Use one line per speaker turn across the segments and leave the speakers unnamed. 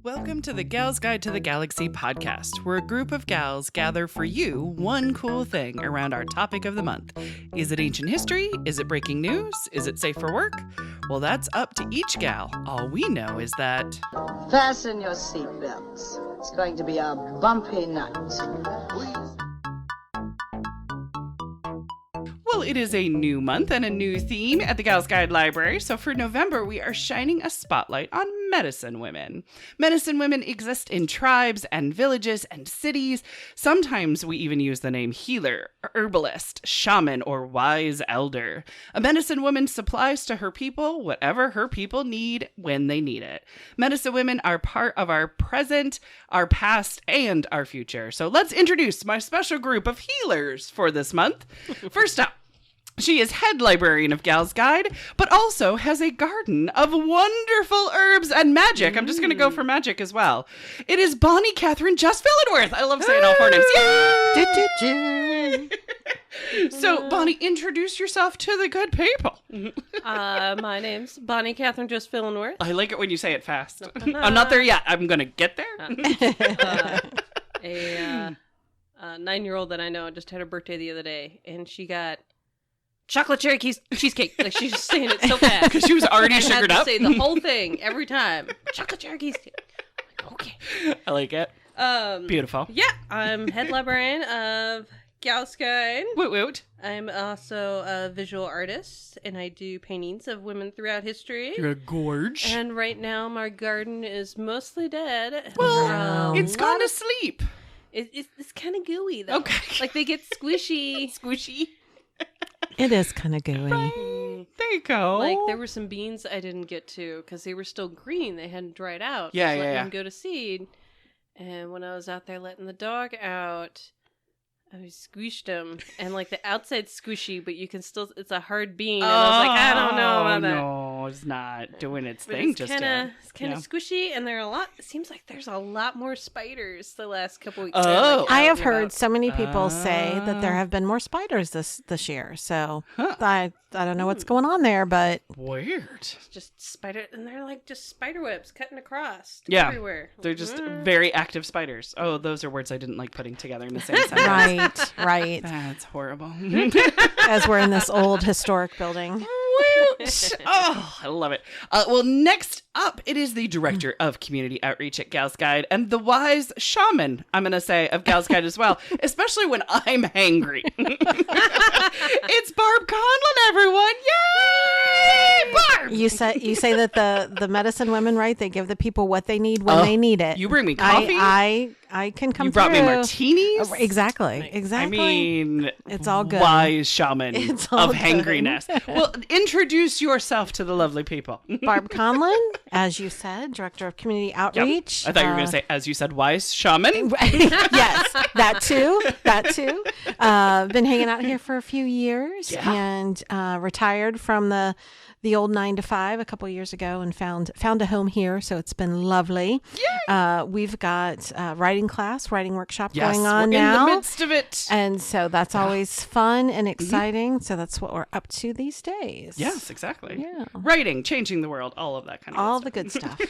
Welcome to the Gals Guide to the Galaxy podcast, where a group of gals gather for you one cool thing around our topic of the month. Is it ancient history? Is it breaking news? Is it safe for work? Well, that's up to each gal. All we know is that...
Fasten your seatbelts. It's going to be a bumpy night.
Well, it is a new month and a new theme at the Gals Guide Library, so for November we are shining a spotlight on medicine women. Medicine women exist in tribes and villages and cities. Sometimes we even use the name healer, herbalist, shaman, or wise elder. A medicine woman supplies to her people whatever her people need when they need it. Medicine women are part of our present, our past, and our future. So let's introduce my special group of healers for this month. First up, she is head librarian of Gals Guide, but also has a garden of wonderful herbs and magic. I'm just going to go for magic as well. It is Bonnie Catherine Just Fillenworth. I love saying all four names. Yay! So, Bonnie, introduce yourself to the good people.
My name's Bonnie Catherine Just Fillenworth.
I like it when you say it fast. I'm not there yet. I'm going to get there.
A 9-year-old that I know just had her birthday the other day, and she got chocolate cherry cheesecake. Like, she's just saying it so fast.
Because she was already sugared up.
I had to say the whole thing every time. Chocolate cherry cheesecake. I'm like, okay.
I like it. Beautiful.
Yeah, I'm head librarian of Gals Guide.
Woot woot.
I'm also a visual artist, and I do paintings of women throughout history.
You're a gorge.
And right now, my garden is mostly dead.
Well, it's gone to sleep.
It's kind of gooey, though.
Okay.
Like, they get squishy.
Squishy.
It is kind of gooey.
There you go.
Like, there were some beans I didn't get to because they were still green. They hadn't dried out.
Yeah,
Just letting
yeah.
them go to seed. And when I was out there letting the dog out, I squished them. And, like, the outside's squishy, but you can still... It's a hard bean. And I was like, I don't know about that.
No, it's not doing its
But
thing
it's
just
kinda,
yet.
It's kind of squishy, and there are a lot... It seems like there's a lot more spiders the last couple weeks.
Oh.
I have heard so many people say that there have been more spiders this year. So I don't know what's going on there, but
Weird.
Just spider... And they're like just spider webs cutting across
Yeah.
everywhere.
They're just very active spiders. Oh, those are words I didn't like putting together in the same sentence.
right.
That's horrible.
As we're in this old historic building.
Oh, I love it. Well, next up, it is the director of community outreach at Gals Guide and the wise shaman, I'm going to say, of Gals Guide as well, especially when I'm hangry. It's Barb Conlon, everyone. Yay! Barb!
You say that the medicine women, right? They give the people what they need when they need it.
You bring me coffee?
I can come
You brought me
through.
martinis?
Exactly.
I mean,
it's all good.
Wise shaman
It's
of
all good.
hangriness. Well, introduce yourself to the lovely people.
Barb Conlon, as you said, director of community outreach.
I thought you were going to say, as you said, wise shaman.
Yes, that too. Been hanging out here for a few years and retired from the old 9-to-5 a couple years ago and found a home here. So it's been lovely. We've got writing workshop going on
we're
now.
in the midst of it.
And so that's always fun and exciting. So that's what we're up to these days.
Yes, exactly.
Yeah.
Writing, changing the world, all of that kind of
All
stuff.
the good stuff.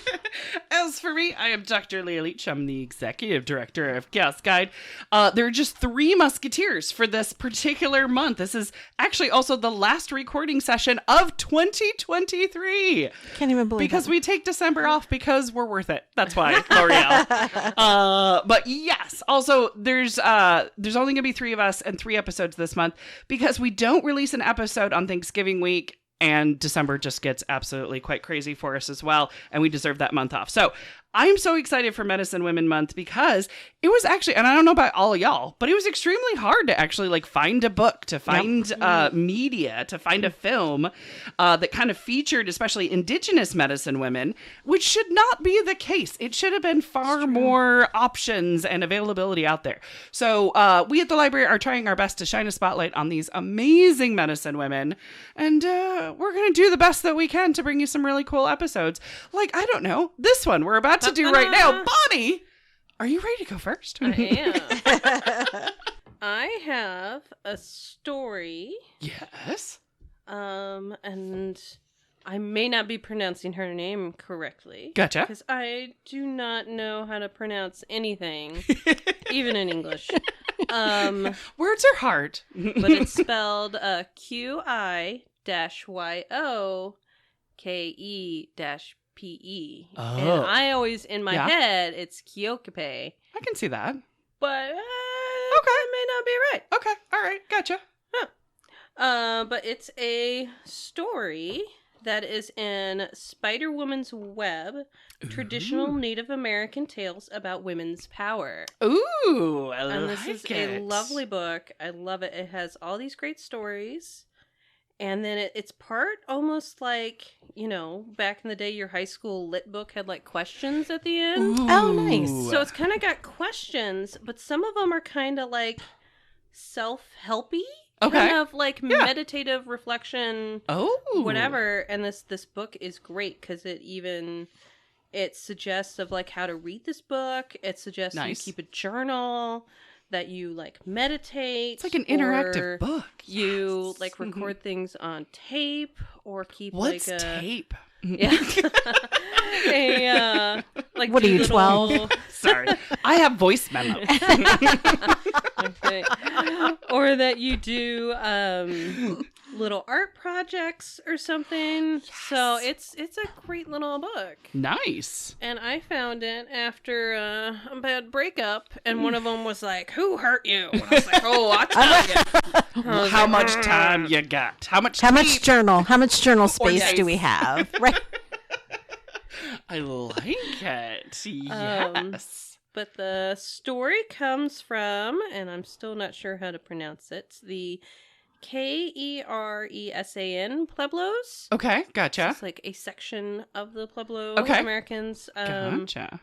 As for me, I am Dr. Leah Leach. I'm the executive director of Gals Guide. There are just 3 musketeers for this particular month. This is actually also the last recording session of 2023.
Can't even believe
Because
it.
we take December off because we're worth it. That's why, L'Oreal. But yes, also there's only going to be 3 of us and 3 episodes this month because we don't release an episode on Thanksgiving week. And December just gets absolutely quite crazy for us as well. And we deserve that month off. So I'm so excited for Medicine Women Month because it was actually, and I don't know about all of y'all, but it was extremely hard to actually like find a book, to find media, to find a film that kind of featured especially Indigenous medicine women, which should not be the case. It should have been far more options and availability out there. So we at the library are trying our best to shine a spotlight on these amazing medicine women. And we're going to do the best that we can to bring you some really cool episodes. Like, I don't know, this one we're about to do right now. Bonnie, are you ready to go first?
I am. I have a story.
Yes.
And I may not be pronouncing her name correctly.
Gotcha.
Because I do not know how to pronounce anything, even in English.
Words are hard.
But it's spelled Qi-Yoke-Pe.
Oh.
And I always, in my
Yeah.
head, it's Kyokepe.
I can see that.
But
Okay.
that may not be right.
Okay. All right. Gotcha.
But it's a story that is in Spider-Woman's Web, Traditional Native American Tales About Women's Power.
Ooh, I
And
like
this is
it.
a lovely book. I love it. It has all these great stories. And then it's part almost like, back in the day, your high school lit book had like questions at the end.
Oh, nice.
So it's kind of got questions, but some of them are kind of like self-helpy.
Okay.
Kind of like meditative reflection, whatever. And this book is great because it suggests of like how to read this book. It suggests you
Nice.
keep a journal, that you like meditate.
It's like an interactive book.
You
Yes.
like record things on tape or keep
What's
like a
tape?
yeah. Like
What are
do
you,
little-
12?
Sorry, I have voice memos.
Okay. Or that you do little art projects or something. So it's a great little book.
Nice.
And I found it after a bad breakup, and one of them was like, "Who hurt you?" And I was like, "Oh, I'll tell you." I was
How
like,
much time you got? How much?
How much
tape?
journal? How much journal space
nice.
do we have? Right.
I like it. Yes.
But the story comes from, and I'm still not sure how to pronounce it, the Keresan Pueblos.
Okay, gotcha.
It's like a section of the Pueblo
Okay.
Americans.
Gotcha.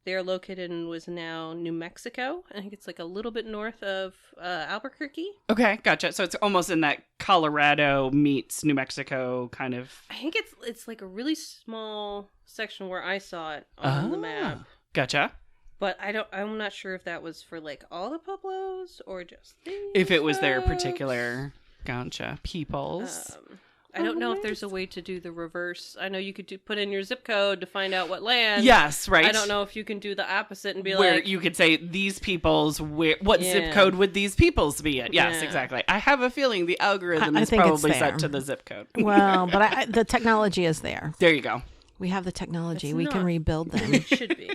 They're located in was now New Mexico. I think it's like a little bit north of Albuquerque.
Okay, gotcha. So it's almost in that Colorado meets New Mexico kind of.
I think it's like a really small section where I saw it on the map.
Gotcha.
But I'm not sure if that was for like all the Pueblos or just these
If it was their
folks.
particular, gotcha, peoples.
I don't know if there's a way to do the reverse. I know you could put in your zip code to find out what land.
Yes, right.
I don't know if you can do the opposite and be
where
like,
you could say these peoples. What zip
Yeah.
code would these peoples be at? Yes,
Yeah.
exactly. I have a feeling the algorithm
I
is
think it's
probably
there.
set to the zip code.
Well, but the technology is there.
There you go.
We have the technology.
It's
We can
not.
rebuild them.
it should be.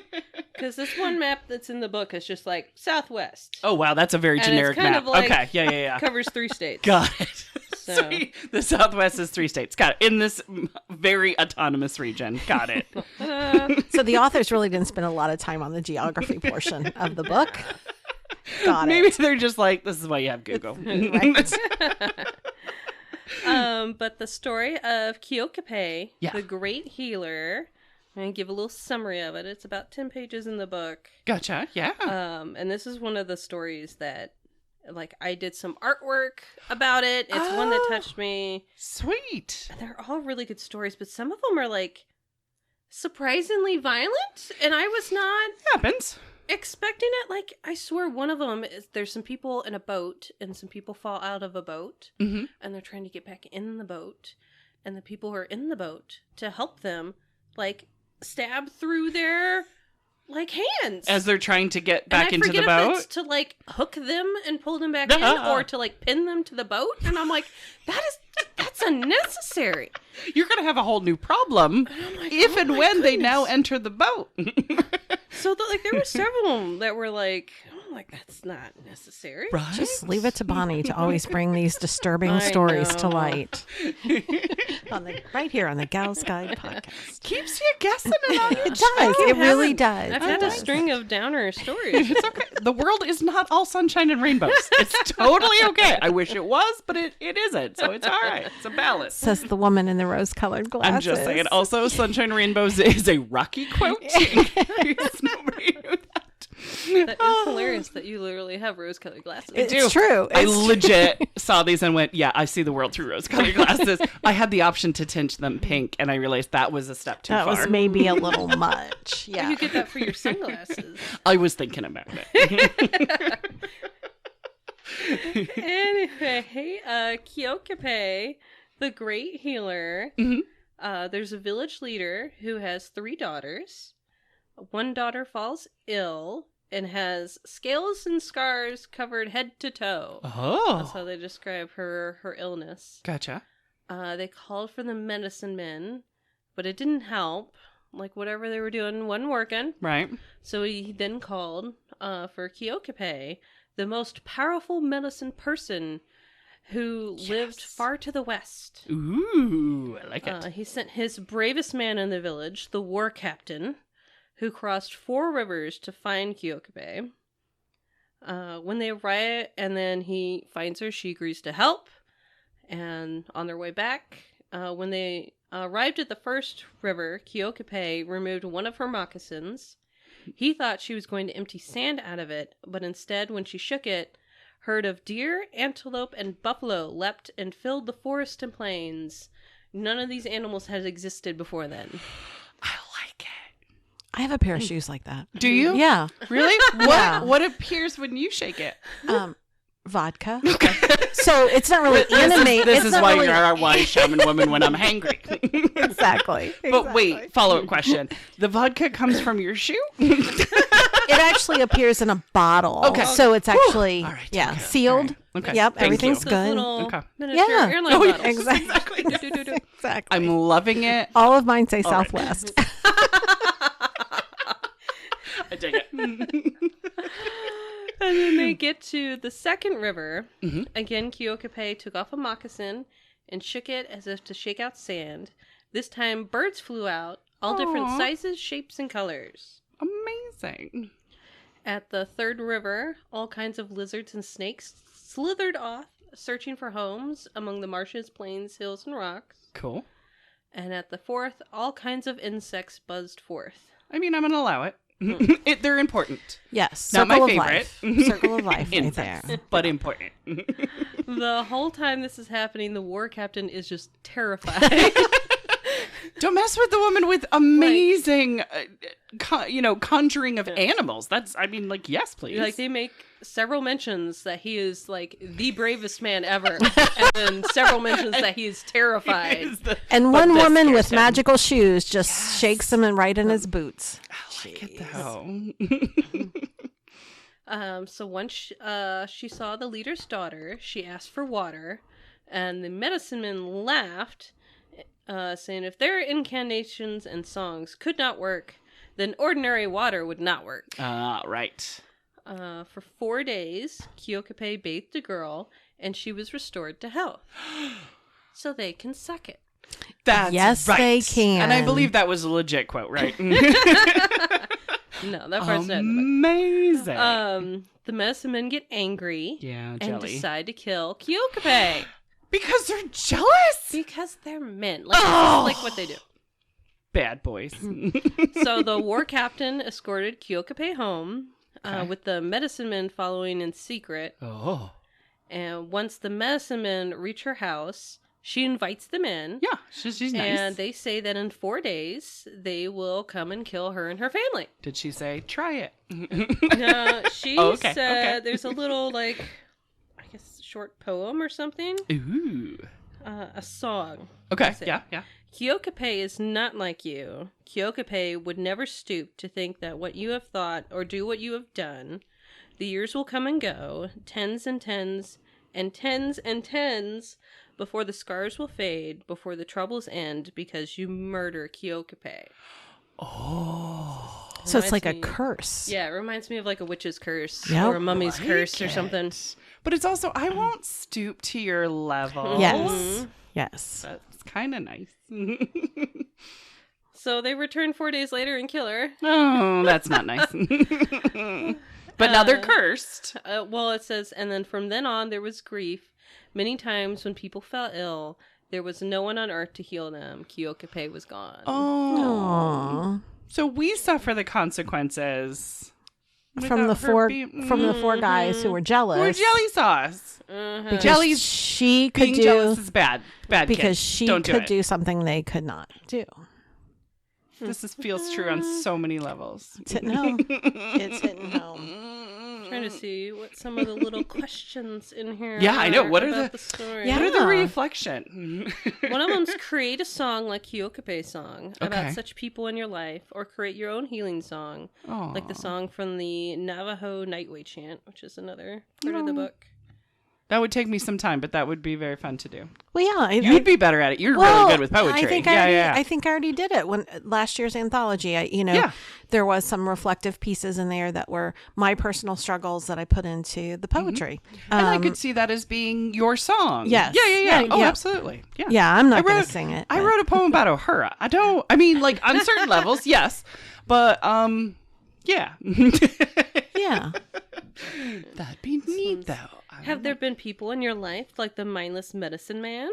Because this one map that's in the book is just like Southwest.
Oh wow, that's a very
And it's
generic
kind
map.
of like-
Okay, yeah.
Covers 3 states.
Got it.
So-
Sweet. The Southwest is 3 states. Got it. In this very autonomous region. Got it.
So the authors really didn't spend a lot of time on the geography portion of the book. Got
Maybe
it.
they're just like, this is why you have Google.
Right.
But the story of Kyokepe,
Yeah.
the great healer, I'm going to give a little summary of it. It's about 10 pages in the book.
Gotcha. Yeah.
And this is one of the stories that, like, I did some artwork about it. It's one that
Oh.
touched me.
Sweet.
And they're all really good stories, but some of them are, like, surprisingly violent. And I was not
Happens.
expecting it. Like, I swear one of them is there's some people in a boat, and some people fall out of a boat,
Mm-hmm.
and they're trying to get back in the boat. And the people who are in the boat, to help them, like, stab through their, like, hands.
As they're trying to get back
and I
into
forget
the
if
boat.
it's to like hook them and pull them back in, or to like pin them to the boat. And I'm like, that's unnecessary.
You're going to have a whole new problem
I'm like,
if
oh
and
my
when they now
goodness.
enter the boat.
So like there were several that were like, I'm like, that's not necessary.
Right?
Just leave it to Bonnie to always bring these disturbing
I
stories to
know.
light. Right here on the Gal's Guide podcast.
Keeps you guessing it on your
It does. It really does.
I've had a string of downer stories.
It's okay. The world is not all sunshine and rainbows. It's totally okay. I wish it was, but it isn't. So it's all right. It's a balance.
Says the woman in the rose-colored glasses.
I'm just saying. Also, sunshine and rainbows is a Rocky quote. Nobody knew that.
That is hilarious that you literally have rose-colored glasses.
It's true.
I
It's true.
legit saw these and went, yeah, I see the world through rose-colored glasses. I had the option to tint them pink, and I realized that was a step too
That
far.
was maybe a little much. Yeah.
You get that for your sunglasses.
I was thinking about it.
Anyway, Kyokepe, the great healer.
Mhm.
There's a village leader who has 3 daughters. One daughter falls ill and has scales and scars covered head to toe. That's how
Oh.
they describe her illness.
Gotcha.
They called for the medicine men, but it didn't help. Like, whatever they were doing wasn't working.
Right.
So he then called for Keokipe, the most powerful medicine person who lived
Yes.
far to the west.
Ooh, I like it.
He sent his bravest man in the village, the war captain, who crossed 4 rivers to find Keokipe. When they arrive, and then he finds her, she agrees to help. And on their way back, when they arrived at the first river, Keokipe removed one of her moccasins. He thought she was going to empty sand out of it, but instead, when she shook it, herd of deer, antelope, and buffalo leapt and filled the forest and plains. None of these animals had existed before then.
I like it.
I have a pair of shoes like that.
Do you?
Yeah.
Really?
Yeah.
What appears when you shake it?
Vodka. So it's not really animate.
This
it's
is
not
why
really...
you're a wise shaman woman when I'm hangry.
Exactly.
But wait, follow-up question. The vodka comes from your shoe?
It actually appears in a bottle.
Okay.
So it's actually
All right, okay,
sealed.
all right. Okay,
Yep,
thank
everything's
you.
Those
good.
little
Okay.
miniature
Yeah.
airline
Oh, yeah,
bottles.
Exactly.
Do-do-do-do.
Exactly.
I'm loving it.
All of mine say
All right.
Southwest.
I dig it.
And then they get to the second river.
Mhm.
Again, Keokipe took off a moccasin and shook it as if to shake out sand. This time, birds flew out, all different
Aw.
sizes, shapes, and colors.
Amazing.
At the third river, all kinds of lizards and snakes slithered off, searching for homes among the marshes, plains, hills, and rocks.
Cool.
And at the fourth, all kinds of insects buzzed forth.
I mean, I'm going to allow it. They're important,
Yes.
Not my
Circle of
favorite.
life. Circle of life right
Insects.
there.
but important.
The whole time this is happening, the war captain is just terrified.
Don't mess with the woman with amazing, conjuring of animals. That's, I mean, like, yes, please.
Like, they make several mentions that he is, like, the bravest man ever. And then several mentions that he is terrified.
Is the-
And
but
one
this
woman
scares
with
him.
magical shoes just shakes him and right in his boots.
I like it, though.
So once she saw the leader's daughter, she asked for water, and the medicine man laughed, saying if their incantations and songs could not work, then ordinary water would not work.
Right.
For 4 days, Keokipe bathed the girl, and she was restored to health. So they can suck it.
That's
Yes,
right.
they can.
And I believe that was a legit quote, right?
No, that part's not in the
Amazing.
book. The medicine men get angry
yeah,
and
jelly.
decide to kill Keokipe
Because they're jealous.
because they're men. Like, this
Oh.
is like what they do.
Bad boys.
So the war captain escorted Keokipe home,
Okay.
with the medicine men following in secret.
Oh.
And once the medicine men reach her house, she invites them in.
Yeah, she's nice.
And they say that in 4 days, they will come and kill her and her family.
Did she say, try it?
No, she
Oh, okay,
said
okay.
there's a little, like, I guess, short poem or something.
Ooh.
A song.
Okay,
That's it.
yeah.
Keokipe is not like you. Keokipe would never stoop to think that what you have thought or do what you have done. The years will come and go, tens and tens and tens and tens, before the scars will fade, before the troubles end, because you murder Keokipe.
Oh.
So it's like a
Reminds me-
curse.
Yeah, it reminds me of like a witch's curse
Yep.
or a mummy's curse or
Like
something.
it. But it's also, I won't stoop to your level.
Yes. Yes.
That's kind of nice.
So they return 4 days later and kill her.
Oh, that's not nice. But now they're cursed.
Well, it says, and then from then on there was grief. Many times when people fell ill, there was no one on earth to heal them. Keokipe was gone.
Oh.
Aw.
So we suffer the consequences.
From the
without her
four
being-
from the 4 guys who were jealous.
We're jelly sauce.
because
Jelly's
she could
Being
do
jealous is bad. Bad
because
kids.
she
Don't
could
it.
do something they could not do.
Feels true on so many levels.
It's hitting home. It's hitting home.
trying to see what some of the little questions in here.
Yeah, I know. What are
about
the-
story?
Yeah.
What are the reflection?
One of them's create a song like Kyokape song
Okay.
about such people in your life, or create your own healing song, like the song from the Navajo Nightway Chant, which is another part of the book.
That would take me some time, but that would be very fun to do.
Well, yeah,
You'd be better at it. You're really good with poetry.
I think I think I already did it when last year's anthology.
Yeah.
There was some reflective pieces in there that were my personal struggles that I put into the poetry.
And I could see that as being your song.
Yes.
Yeah.
Yeah,
Oh,
yeah.
absolutely. Yeah.
Yeah, I'm not
I
going
wrote-
to sing it.
I
but-
wrote a poem about Uhura. I mean, like on certain levels, yes. But, yeah.
Yeah.
That'd be neat, though.
Have there been people in your life like the mindless medicine man?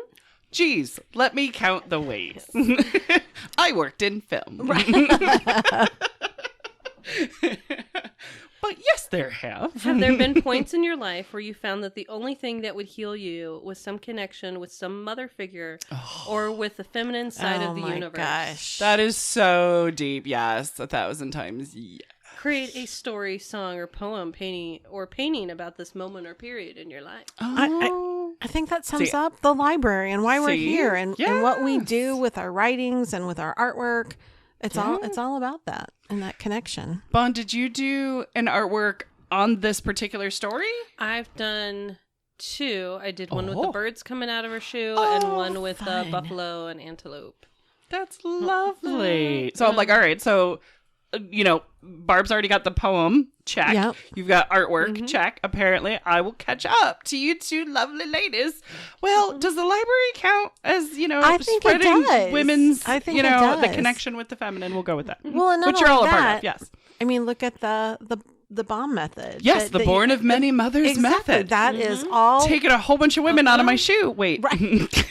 Geez, let me count the ways. I worked in film. But yes, there have.
Have there been points in your life where you found that the only thing that would heal you was some connection with some mother figure or with the feminine side
Oh
of the
my
universe?
gosh.
That is so deep. Yes, 1,000 times. Yeah.
Create a story, song, or poem painting about this moment or period in your life.
I think that sums
See-
up the library and why we're
See?
here and what we
Yes.
do with our writings and with our artwork. It's all about that and that connection.
Bon, did you do an artwork on this particular story?
I've done 2. I did one with the
Oh.
birds coming out of her shoe
Oh,
and one with
fun.
buffalo and antelope.
That's lovely. So I'm like, all right, so Barb's already got the poem. Check.
Yep.
You've got artwork. Check. Apparently, I will catch up to you two lovely ladies. Well, does the library count as,
I think it
spreading
does.
women's,
I think it
the
does.
connection with the feminine? We'll go with that.
Well, and not
which you're all
only
a part
that,
of. Yes.
I mean, look at the bomb method.
Yes,
That-
the
that
born
you-
of many mothers
exactly.
method.
That is all
Taking a whole bunch of women out of my shoe. Wait.
right.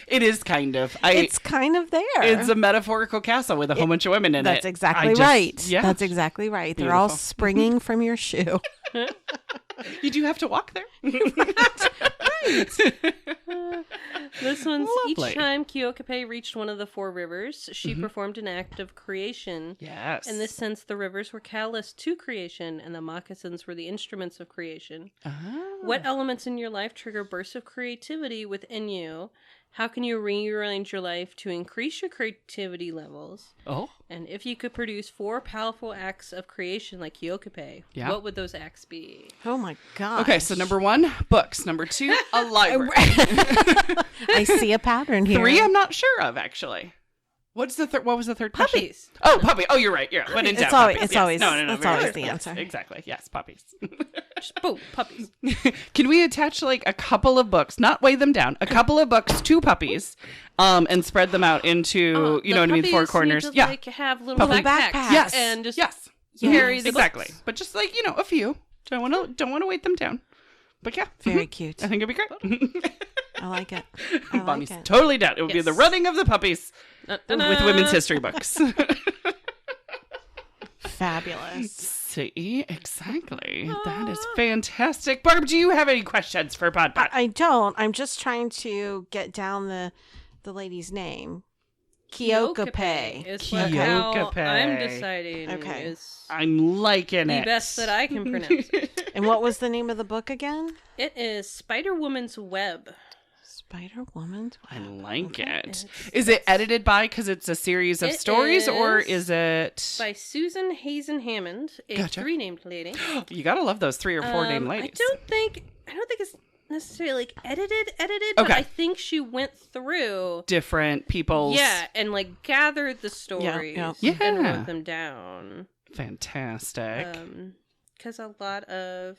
It is kind of.
It's kind of there.
It's a metaphorical castle with a whole bunch of women in
That's
it.
exactly
I just-
right.
Yeah.
That's exactly right. They're all
Beautiful.
springing from your shoe.
You do have to walk there.
This one's
Lovely.
each time Kyokape reached one of the 4 rivers, she performed an act of creation.
Yes.
In this sense, the rivers were catalysts to creation, and the moccasins were the instruments of creation. What elements in your life trigger bursts of creativity within you? How can you rearrange your life to increase your creativity levels?
Oh.
And if you could produce 4 powerful acts of creation like Kyokape,
Yeah.
what would those acts be?
Oh my god.
Okay, so number 1, books. Number 2, a library.
I see a pattern here.
3, I'm not sure of actually. What was the third question?
Puppies.
Oh, puppy. Oh, you're right. Yeah. When in
It's
doubt,
always-
puppies.
it's
Yes.
always-
no.
that's
very
always
good.
the
Yes,
answer.
exactly. Yes, puppies.
Just boom, puppies.
Can we attach like a couple of books, not weigh them down, a couple of books to puppies, and spread them out into,
The
what I mean, 4
puppies
corners?
Need to,
Yeah.
like, have little
Puppy
backpacks.
backpacks.
Yes.
And just
yes.
carry the
exactly.
books.
But just like, a few. Don't want to weight them down. But yeah.
Very cute.
I think it'd be great.
I like it. I like
Bonnie's
it.
totally down. It would be
Yes.
the running of the puppies with women's history books.
Fabulous.
See, exactly. That is fantastic. Barb, do you have any questions for Pod Pod?
I don't. I'm just trying to get down the lady's name. Kyokape.
is what how
Kyokape.
I'm deciding
Okay.
is
I'm liking
the
it.
best that I can pronounce it.
And what was the name of the book again?
It is Spider Woman's Web.
Spider Woman's
I
Web.
like it.
It's-
Is it edited by, because it's a series of
It
stories, or
is
is it...
By Susan Hazen Hammond, a
Gotcha.
3-named lady.
You gotta love those 3 or 4 named ladies.
I don't think it's necessarily like edited, but
Okay.
I think she went through
Different people's...
and like gathered the stories
Yeah.
and
Yeah.
wrote them down.
Fantastic.
Because a lot of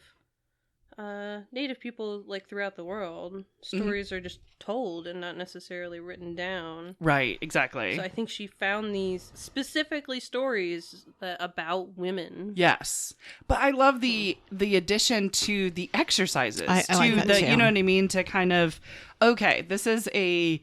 Native people, like throughout the world, stories are just told and not necessarily written down.
Right, exactly.
So I think she found these specifically stories about women.
Yes, but I love the addition to the exercises.
I like that too.
You know what I mean? To kind of, okay, this is a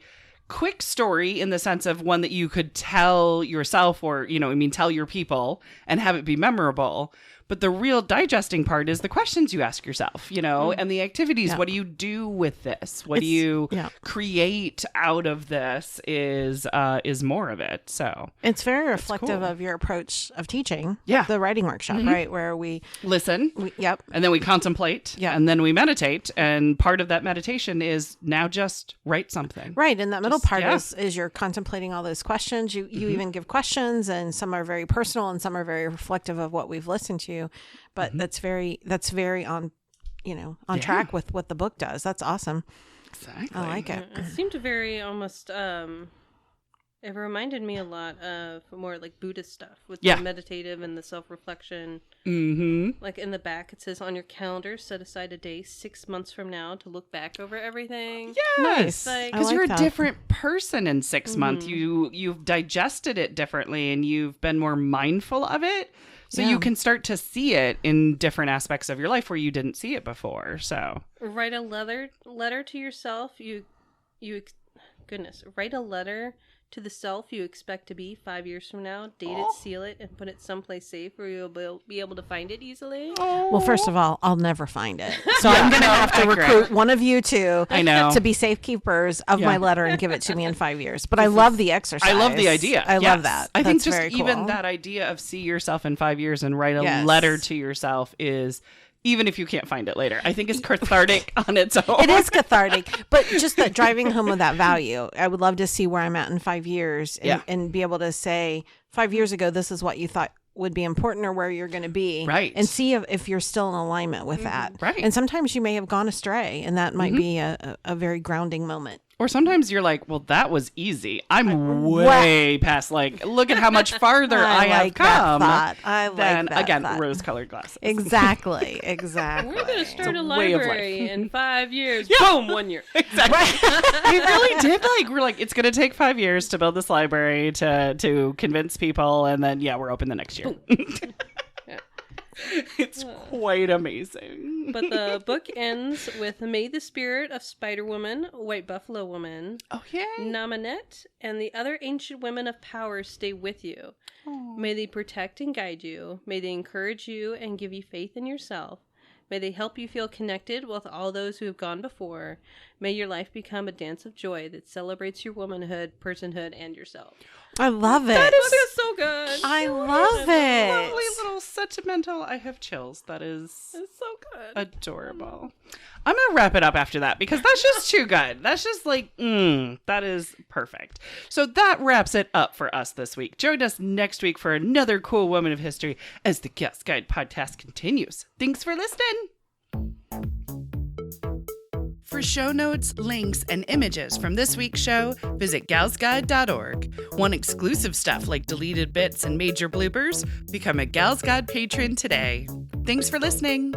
quick story in the sense of one that you could tell yourself, or tell your people and have it be memorable. But the real digesting part is the questions you ask yourself, you know, and the activities.
Yeah.
What do you do with this? What do you create out of this is more of it. So
It's very reflective
cool.
of your approach of teaching.
Yeah.
The writing workshop, right? Where we
listen.
yep.
And then we contemplate,
Yeah.
and then we meditate, and part of that meditation is now just write something.
Right. And that middle part
yeah.
is you're contemplating all those questions. You even give questions, and some are very personal and some are very reflective of what we've listened to. But that's very on, on track with what the book does. That's awesome.
Exactly.
I like it.
It seemed very almost. It reminded me a lot of more like Buddhist stuff with
Yeah.
the meditative and the self-reflection.
Mm-hmm.
Like in the back, it says on your calendar, set aside a day 6 months from now to look back over everything.
Yes,
Like-
because
I like
you're a
that.
different person in 6 months. You've digested it differently, and you've been more mindful of it. So
Yeah.
you can start to see it in different aspects of your life where you didn't see it before. So
Write a letter to yourself. Write a letter to the self you expect to be 5 years from now. Date it, seal it, and put it someplace safe where you'll be able to find it easily.
Well, first of all, I'll never find it. So I'm going to have to
accurate.
recruit one of you two
I know.
to be safekeepers of my letter and give it to me in 5 years. But I love the exercise.
I love the idea.
I
Yes.
love that.
I think
That's
just
very
even
cool.
that idea of see yourself in 5 years and write a
Yes.
letter to yourself is, even if you can't find it later, I think it's cathartic on its own.
It is cathartic, but just that driving home of that value. I would love to see where I'm at in 5 years and be able to say 5 years ago, this is what you thought would be important or where you're going to be.
Right.
And see if you're still in alignment with that.
Right.
And sometimes you may have gone astray, and that might be a very grounding moment.
Or sometimes you're like, well, that was easy. I'm way past, like, look at how much farther I have
like
come.
that thought. I like
than,
that
again,
thought.
rose-colored glasses.
Exactly.
We're going to start a
way of life.
library in 5 years. Boom, 1 year.
Exactly. We really did, we're like, it's going to take 5 years to build this library to convince people, and then, we're open the next year. It's quite amazing.
But the book ends with May the spirit of Spider-Woman, White Buffalo Woman,
Oh, yay.
Nominette, and the other ancient women of power stay with you. May they protect and guide you. May they encourage you and give you faith in yourself. May they help you feel connected with all those who have gone before. May your life become a dance of joy that celebrates your womanhood, personhood, and yourself.
I love it.
That is so good.
I love it.
Lovely little sentimental. I have chills. That is
It's so good.
adorable. I'm going to wrap it up after that because that's just too good. That's just like, that is perfect. So that wraps it up for us this week. Join us next week for another cool woman of history as the Gals Guide podcast continues. Thanks for listening. For show notes, links, and images from this week's show, visit galsguide.org. Want exclusive stuff like deleted bits and major bloopers? Become a Gals Guide patron today. Thanks for listening.